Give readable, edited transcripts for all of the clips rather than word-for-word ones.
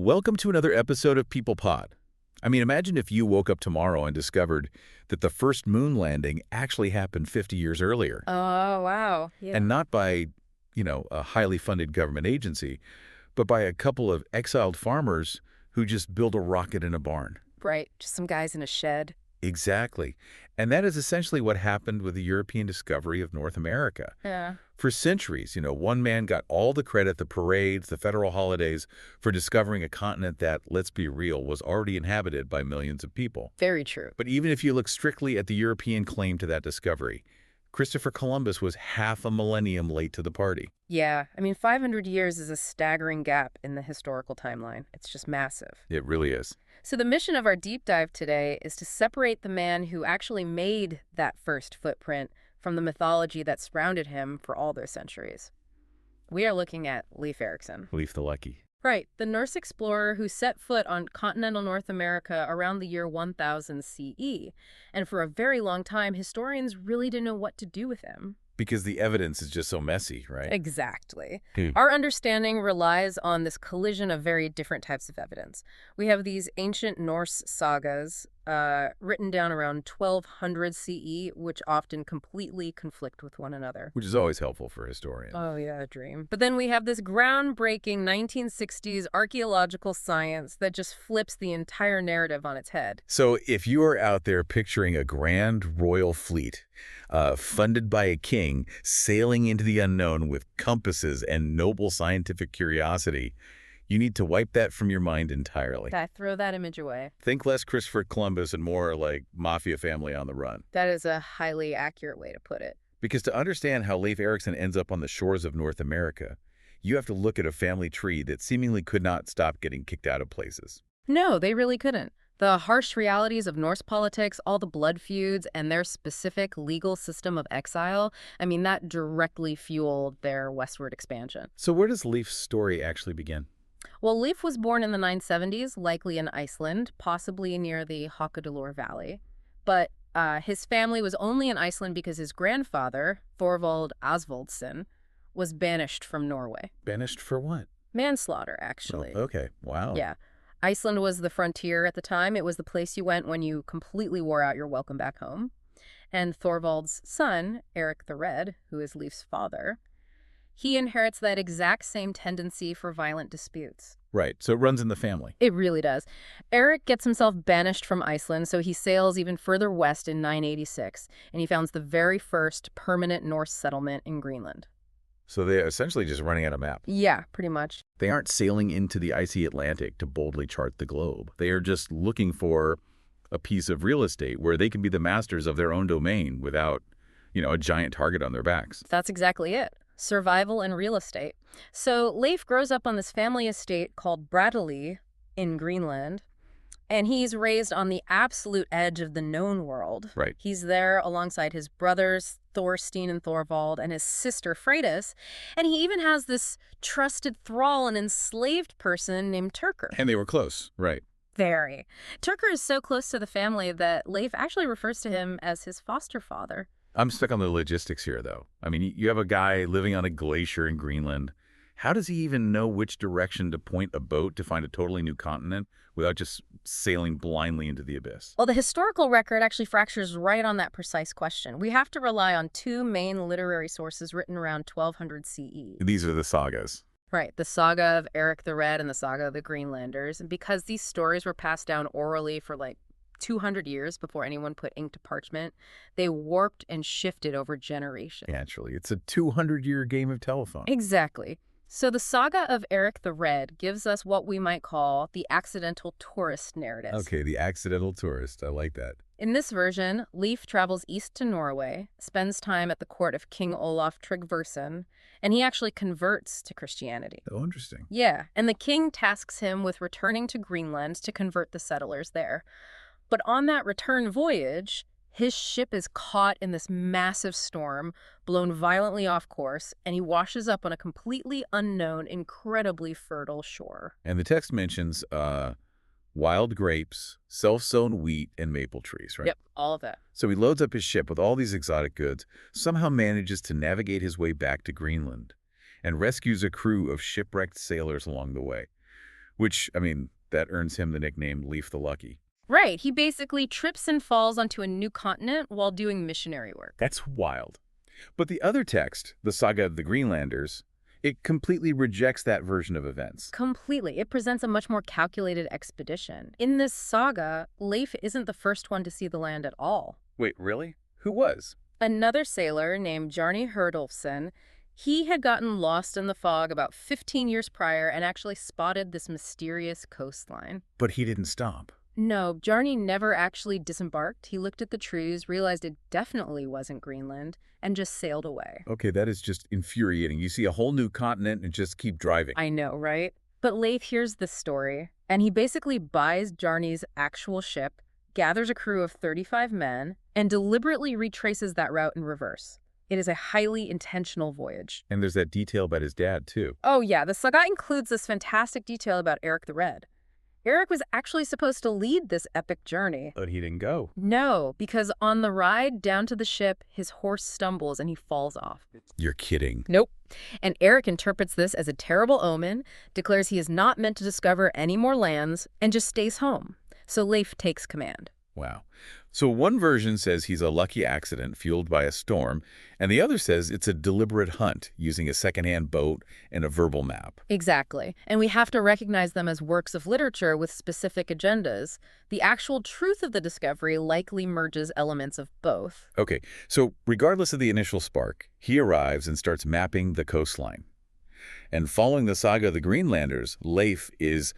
Welcome to another episode of People Pod. Imagine if you woke up tomorrow and discovered that the first moon landing actually happened 50 years earlier. Oh, wow. Yeah. And not by, a highly funded government agency, but by a couple of exiled farmers who just built a rocket in a barn. Right. Just some guys in a shed. Exactly. And that is essentially what happened with the European discovery of North America. Yeah. For centuries, one man got all the credit, the parades, the federal holidays, for discovering a continent that, let's be real, was already inhabited by millions of people. Very true. But even if you look strictly at the European claim to that discovery, Christopher Columbus was half a millennium late to the party. Yeah. 500 years is a staggering gap in the historical timeline. It's just massive. It really is. So the mission of our deep dive today is to separate the man who actually made that first footprint from the mythology that surrounded him for all those centuries. We are looking at Leif Erikson. Leif the Lucky. Right, the Norse explorer who set foot on continental North America around the year 1000 CE. And for a very long time, historians really didn't know what to do with him. Because the evidence is just so messy, right? Exactly. Our understanding relies on this collision of very different types of evidence. We have these ancient Norse sagas written down around 1200 CE, which often completely conflict with one another. Which is always helpful for historians. Oh, yeah, a dream. But then we have this groundbreaking 1960s archaeological science that just flips the entire narrative on its head. So if you are out there picturing a grand royal fleet funded by a king sailing into the unknown with compasses and noble scientific curiosity, you need to wipe that from your mind entirely. Throw that image away. Think less Christopher Columbus and more like mafia family on the run. That is a highly accurate way to put it. Because to understand how Leif Erikson ends up on the shores of North America, you have to look at a family tree that seemingly could not stop getting kicked out of places. No, they really couldn't. The harsh realities of Norse politics, all the blood feuds, and their specific legal system of exile, that directly fueled their westward expansion. So where does Leif's story actually begin? Well, Leif was born in the 970s, likely in Iceland, possibly near the Hakadalur Valley. But his family was only in Iceland because his grandfather, Thorvald Osvaldsson, was banished from Norway. Banished for what? Manslaughter, actually. Oh, okay. Wow. Yeah. Iceland was the frontier at the time. It was the place you went when you completely wore out your welcome back home. And Thorvald's son, Eric the Red, who is Leif's father, he inherits that exact same tendency for violent disputes. Right, so it runs in the family. It really does. Eric gets himself banished from Iceland, so he sails even further west in 986, and he founds the very first permanent Norse settlement in Greenland. So they're essentially just running out of map. Yeah, pretty much. They aren't sailing into the icy Atlantic to boldly chart the globe. They are just looking for a piece of real estate where they can be the masters of their own domain without, a giant target on their backs. That's exactly it. Survival and real estate. So Leif grows up on this family estate called Brattahlid in Greenland, and he's raised on the absolute edge of the known world. Right. He's there alongside his brothers, Thorstein and Thorvald, and his sister, Freydis, and he even has this trusted thrall, an enslaved person named Turkur. And they were close, right. Very. Turkur is so close to the family that Leif actually refers to him as his foster father. I'm stuck on the logistics here, though. You have a guy living on a glacier in Greenland. How does he even know which direction to point a boat to find a totally new continent without just sailing blindly into the abyss? Well, the historical record actually fractures right on that precise question. We have to rely on two main literary sources written around 1200 CE. These are the sagas. Right, the saga of Eric the Red and the saga of the Greenlanders. And because these stories were passed down orally for 200 years before anyone put ink to parchment, they warped and shifted over generations. Naturally, it's a 200-year game of telephone. Exactly. So the saga of Eric the Red gives us what we might call the accidental tourist narrative. Okay, the accidental tourist. I like that. In this version, Leif travels east to Norway, spends time at the court of King Olaf Tryggvason, and he actually converts to Christianity. Oh, interesting. Yeah, and the king tasks him with returning to Greenland to convert the settlers there. But on that return voyage, his ship is caught in this massive storm, blown violently off course, and he washes up on a completely unknown, incredibly fertile shore. And the text mentions wild grapes, self-sown wheat, and maple trees, right? Yep, all of that. So he loads up his ship with all these exotic goods, somehow manages to navigate his way back to Greenland, and rescues a crew of shipwrecked sailors along the way. Which, I mean, that earns him the nickname Leif the Lucky. Right, he basically trips and falls onto a new continent while doing missionary work. That's wild. But the other text, the Saga of the Greenlanders, it completely rejects that version of events. Completely. It presents a much more calculated expedition. In this saga, Leif isn't the first one to see the land at all. Wait, really? Who was? Another sailor named Bjarni Herdolfsson, he had gotten lost in the fog about 15 years prior and actually spotted this mysterious coastline. But he didn't stop. No, Bjarni never actually disembarked. He looked at the trees, realized it definitely wasn't Greenland, and just sailed away. Okay, that is just infuriating. You see a whole new continent and just keep driving. I know, right? But Leif hears this story, and he basically buys Bjarni's actual ship, gathers a crew of 35 men, and deliberately retraces that route in reverse. It is a highly intentional voyage. And there's that detail about his dad, too. Oh yeah, the saga includes this fantastic detail about Eric the Red. Eric was actually supposed to lead this epic journey. But he didn't go. No, because on the ride down to the ship, his horse stumbles and he falls off. You're kidding. Nope. And Eric interprets this as a terrible omen, declares he is not meant to discover any more lands, and just stays home. So Leif takes command. Wow. So one version says he's a lucky accident fueled by a storm, and the other says it's a deliberate hunt using a secondhand boat and a verbal map. Exactly. And we have to recognize them as works of literature with specific agendas. The actual truth of the discovery likely merges elements of both. Okay, so regardless of the initial spark, he arrives and starts mapping the coastline. And following the saga of the Greenlanders, Leif is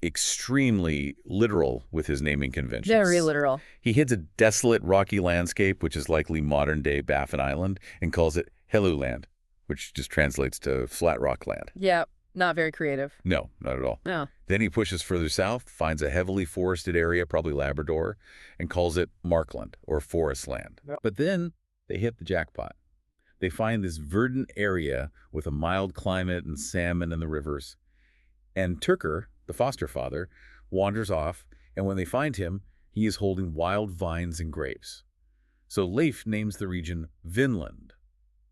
extremely literal with his naming conventions. Very literal. He hits a desolate rocky landscape, which is likely modern-day Baffin Island, and calls it Helluland, which just translates to flat rock land. Yeah, not very creative. No, not at all. No. Then he pushes further south, finds a heavily forested area, probably Labrador, and calls it Markland, or forest land. Yep. But then they hit the jackpot. They find this verdant area with a mild climate and salmon in the rivers. And Turkur, the foster father, wanders off, and when they find him, he is holding wild vines and grapes. So Leif names the region Vinland,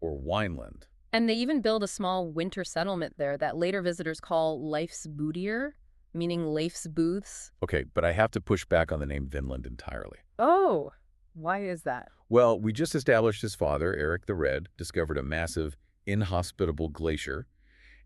or Wineland. And they even build a small winter settlement there that later visitors call Leif's Bootier, meaning Leif's booths. Okay, but I have to push back on the name Vinland entirely. Oh, why is that? Well, we just established his father, Eric the Red, discovered a massive, inhospitable glacier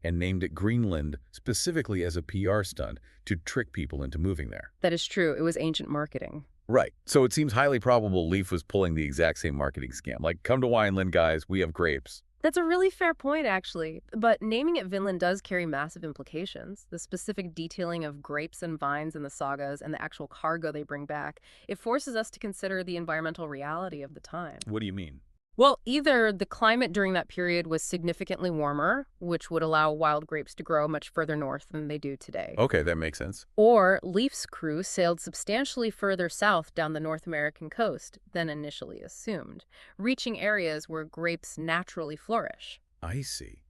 and named it Greenland specifically as a PR stunt to trick people into moving there. That is true. It was ancient marketing. Right. So it seems highly probable Leif was pulling the exact same marketing scam. Like, come to Wineland, guys. We have grapes. That's a really fair point, actually. But naming it Vinland does carry massive implications. The specific detailing of grapes and vines in the sagas and the actual cargo they bring back, it forces us to consider the environmental reality of the time. What do you mean? Well, either the climate during that period was significantly warmer, which would allow wild grapes to grow much further north than they do today. Okay, that makes sense. Or Leif's crew sailed substantially further south down the North American coast than initially assumed, reaching areas where grapes naturally flourish. I see.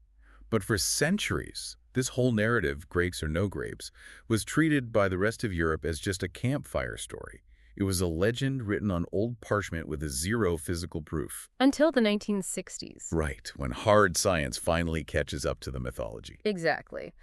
But for centuries, this whole narrative, grapes or no grapes, was treated by the rest of Europe as just a campfire story. It was a legend written on old parchment with zero physical proof. Until the 1960s. Right, when hard science finally catches up to the mythology. Exactly.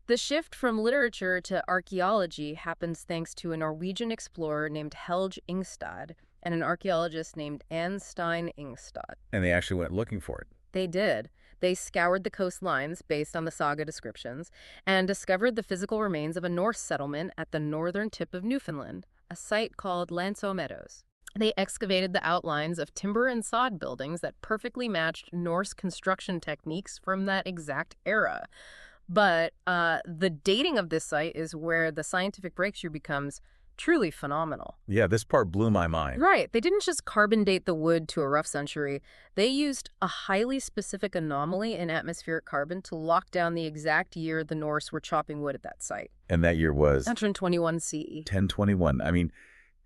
The shift from literature to archaeology happens thanks to a Norwegian explorer named Helge Ingstad and an archaeologist named Anne Stein Ingstad. And they actually went looking for it. They did. They scoured the coastlines based on the saga descriptions and discovered the physical remains of a Norse settlement at the northern tip of Newfoundland, a site called Meadows. They excavated the outlines of timber and sod buildings that perfectly matched Norse construction techniques from that exact era. But the dating of this site is where the scientific breakthrough becomes truly phenomenal. Yeah, this part blew my mind. Right. They didn't just carbon date the wood to a rough century. They used a highly specific anomaly in atmospheric carbon to lock down the exact year the Norse were chopping wood at that site. And that year was? 121 CE. 1021. I mean,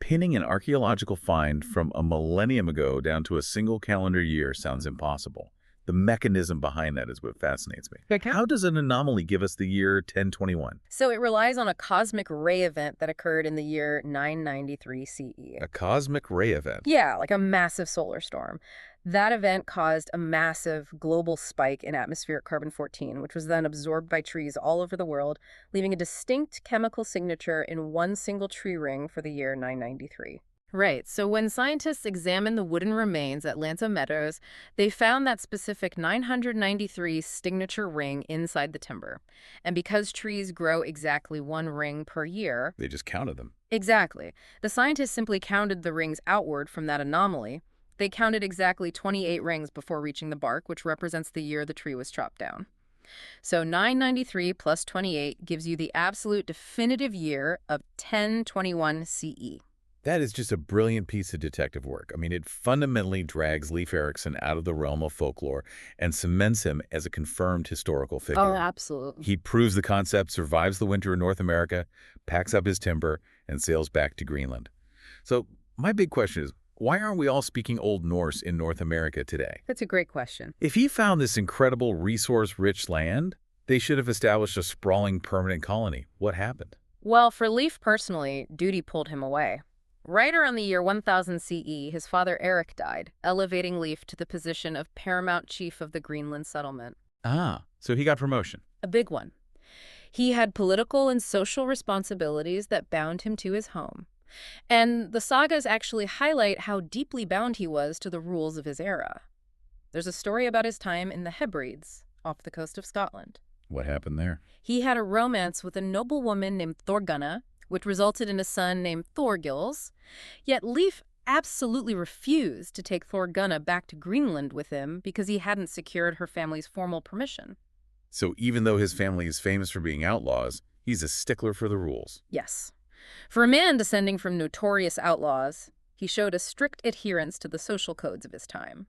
pinning an archaeological find from a millennium ago down to a single calendar year sounds impossible. The mechanism behind that is what fascinates me. How does an anomaly give us the year 1021? So it relies on a cosmic ray event that occurred in the year 993 CE. A cosmic ray event? Yeah, like a massive solar storm. That event caused a massive global spike in atmospheric carbon-14, which was then absorbed by trees all over the world, leaving a distinct chemical signature in one single tree ring for the year 993. Right, so when scientists examined the wooden remains at Meadows, they found that specific 993 signature ring inside the timber. And because trees grow exactly one ring per year... They just counted them. Exactly. The scientists simply counted the rings outward from that anomaly. They counted exactly 28 rings before reaching the bark, which represents the year the tree was chopped down. So 993 plus 28 gives you the absolute definitive year of 1021 CE. That is just a brilliant piece of detective work. I mean, it fundamentally drags Leif Erikson out of the realm of folklore and cements him as a confirmed historical figure. Oh, absolutely. He proves the concept survives the winter in North America, packs up his timber, and sails back to Greenland. So my big question is, why aren't we all speaking Old Norse in North America today? That's a great question. If he found this incredible resource-rich land, they should have established a sprawling permanent colony. What happened? Well, for Leif personally, duty pulled him away. Right around the year 1000 CE, his father Eric died, elevating Leif to the position of paramount chief of the Greenland settlement. Ah, so he got promotion. A big one. He had political and social responsibilities that bound him to his home. And the sagas actually highlight how deeply bound he was to the rules of his era. There's a story about his time in the Hebrides, off the coast of Scotland. What happened there? He had a romance with a noblewoman named Thorgunna, which resulted in a son named Thorgils. Yet Leif absolutely refused to take Thorgunna back to Greenland with him because he hadn't secured her family's formal permission. So even though his family is famous for being outlaws, he's a stickler for the rules. Yes. For a man descending from notorious outlaws, he showed a strict adherence to the social codes of his time.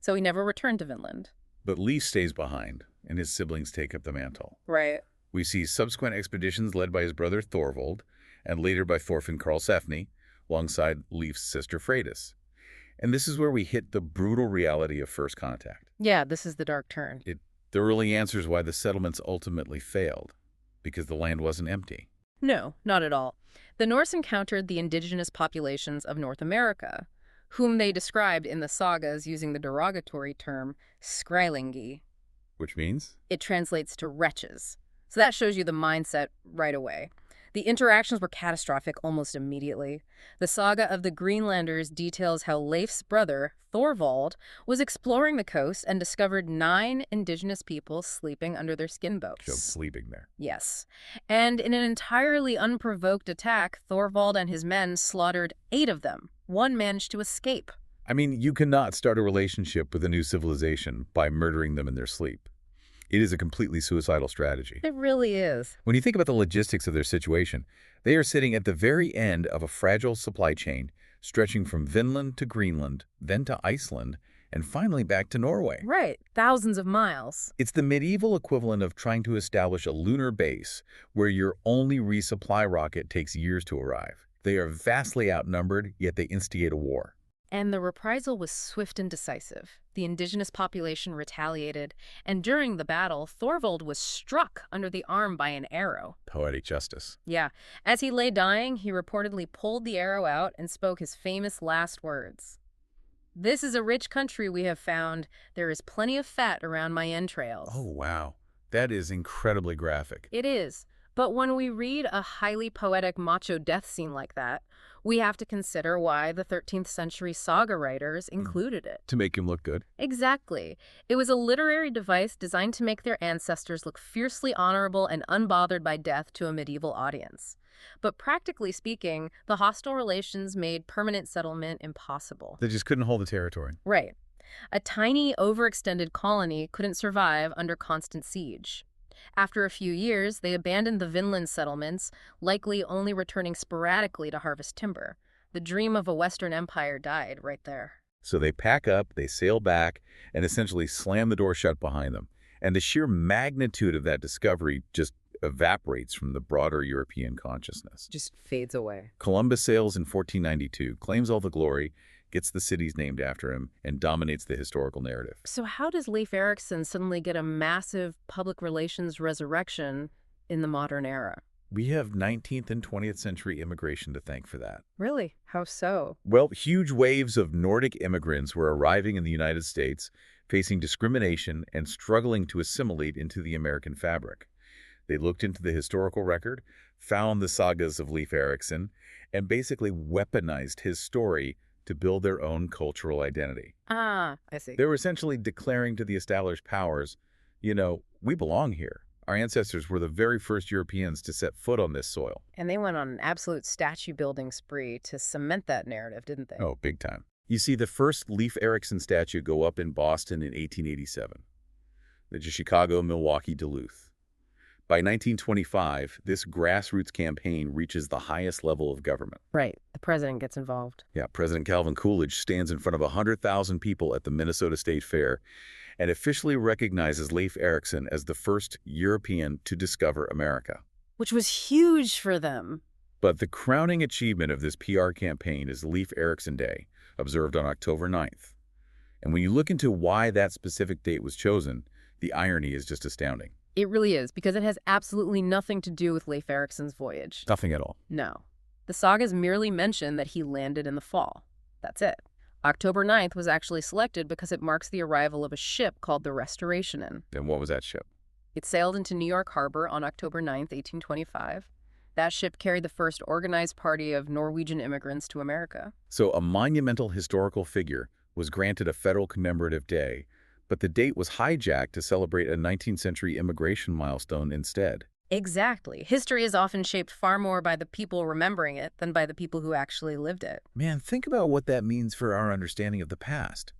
So he never returned to Vinland. But Leif stays behind, and his siblings take up the mantle. Right. We see subsequent expeditions led by his brother Thorvald, and later by Thorfinn Karlsefni, alongside Leif's sister Freydis. And this is where we hit the brutal reality of first contact. Yeah, this is the dark turn. It thoroughly answers why the settlements ultimately failed, because the land wasn't empty. No, not at all. The Norse encountered the indigenous populations of North America, whom they described in the sagas using the derogatory term skrælingi. Which means? It translates to wretches. So that shows you the mindset right away. The interactions were catastrophic almost immediately. The saga of the Greenlanders details how Leif's brother, Thorvald, was exploring the coast and discovered 9 indigenous people sleeping under their skin boats. So sleeping there. Yes. And in an entirely unprovoked attack, Thorvald and his men slaughtered 8 of them. One managed to escape. I mean, you cannot start a relationship with a new civilization by murdering them in their sleep. It is a completely suicidal strategy. It really is. When you think about the logistics of their situation, they are sitting at the very end of a fragile supply chain, stretching from Vinland to Greenland, then to Iceland, and finally back to Norway. Right. Thousands of miles. It's the medieval equivalent of trying to establish a lunar base where your only resupply rocket takes years to arrive. They are vastly outnumbered, yet they instigate a war. And the reprisal was swift and decisive. The indigenous population retaliated, and during the battle, Thorvald was struck under the arm by an arrow. Poetic justice. Yeah. As he lay dying, he reportedly pulled the arrow out and spoke his famous last words. "This is a rich country we have found. There is plenty of fat around my entrails." Oh, wow. That is incredibly graphic. It is. But when we read a highly poetic macho death scene like that, we have to consider why the 13th century saga writers included it. To make him look good. Exactly. It was a literary device designed to make their ancestors look fiercely honorable and unbothered by death to a medieval audience. But practically speaking, the hostile relations made permanent settlement impossible. They just couldn't hold the territory. Right. A tiny, overextended colony couldn't survive under constant siege. After a few years, they abandoned the Vinland settlements, likely only returning sporadically to harvest timber. The dream of a Western empire died right there. So they pack up, they sail back, and essentially slam the door shut behind them. And the sheer magnitude of that discovery just evaporates from the broader European consciousness. Just fades away. Columbus sails in 1492, claims all the glory, gets the cities named after him, and dominates the historical narrative. So how does Leif Erikson suddenly get a massive public relations resurrection in the modern era? We have 19th and 20th century immigration to thank for that. Really? How so? Well, huge waves of Nordic immigrants were arriving in the United States, facing discrimination and struggling to assimilate into the American fabric. They looked into the historical record, found the sagas of Leif Erikson, and basically weaponized his story to build their own cultural identity. Ah, I see. They were essentially declaring to the established powers, we belong here. Our ancestors were the very first Europeans to set foot on this soil. And they went on an absolute statue-building spree to cement that narrative, didn't they? Oh, big time. You see the first Leif Erikson statue go up in Boston in 1887, then to Chicago, Milwaukee, Duluth. By 1925, this grassroots campaign reaches the highest level of government. Right. The president gets involved. Yeah, President Calvin Coolidge stands in front of 100,000 people at the Minnesota State Fair and officially recognizes Leif Erikson as the first European to discover America. Which was huge for them. But the crowning achievement of this PR campaign is Leif Erikson Day, observed on October 9th. And when you look into why that specific date was chosen, the irony is just astounding. It really is, because it has absolutely nothing to do with Leif Erikson's voyage. Nothing at all. No. The sagas merely mention that he landed in the fall. That's it. October 9th was actually selected because it marks the arrival of a ship called the Restoration. And what was that ship? It sailed into New York Harbor on October 9th, 1825. That ship carried the first organized party of Norwegian immigrants to America. So a monumental historical figure was granted a federal commemorative day, but the date was hijacked to celebrate a 19th century immigration milestone instead. Exactly. History is often shaped far more by the people remembering it than by the people who actually lived it. Man, think about what that means for our understanding of the past.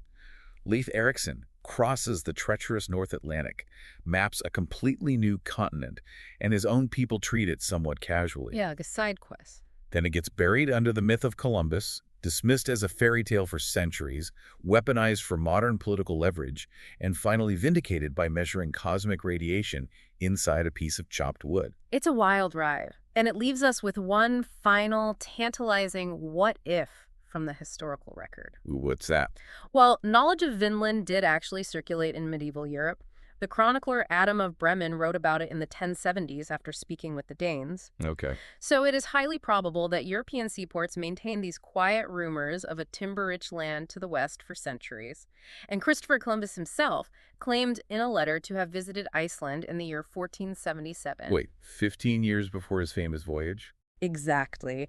Leif Erikson crosses the treacherous North Atlantic, maps a completely new continent, and his own people treat it somewhat casually. Yeah, like a side quest. Then it gets buried under the myth of Columbus, dismissed as a fairy tale for centuries, weaponized for modern political leverage, and finally vindicated by measuring cosmic radiation inside a piece of chopped wood. It's a wild ride, and it leaves us with one final, tantalizing what if from the historical record. Ooh, what's that? Well, knowledge of Vinland did actually circulate in medieval Europe. The chronicler Adam of Bremen wrote about it in the 1070s after speaking with the Danes. Okay. So it is highly probable that European seaports maintained these quiet rumors of a timber-rich land to the west for centuries. And Christopher Columbus himself claimed in a letter to have visited Iceland in the year 1477. Wait, 15 years before his famous voyage? Exactly.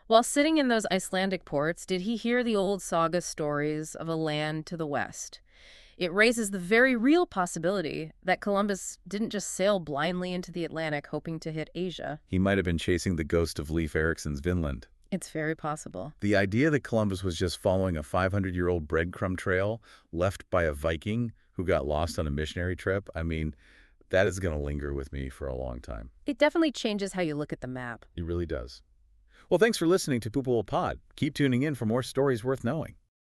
While sitting in those Icelandic ports, did he hear the old saga stories of a land to the west? It raises the very real possibility that Columbus didn't just sail blindly into the Atlantic hoping to hit Asia. He might have been chasing the ghost of Leif Erikson's Vinland. It's very possible. The idea that Columbus was just following a 500-year-old breadcrumb trail left by a Viking who got lost on a missionary trip, that is going to linger with me for a long time. It definitely changes how you look at the map. It really does. Well, thanks for listening to Poopable Pod. Keep tuning in for more stories worth knowing.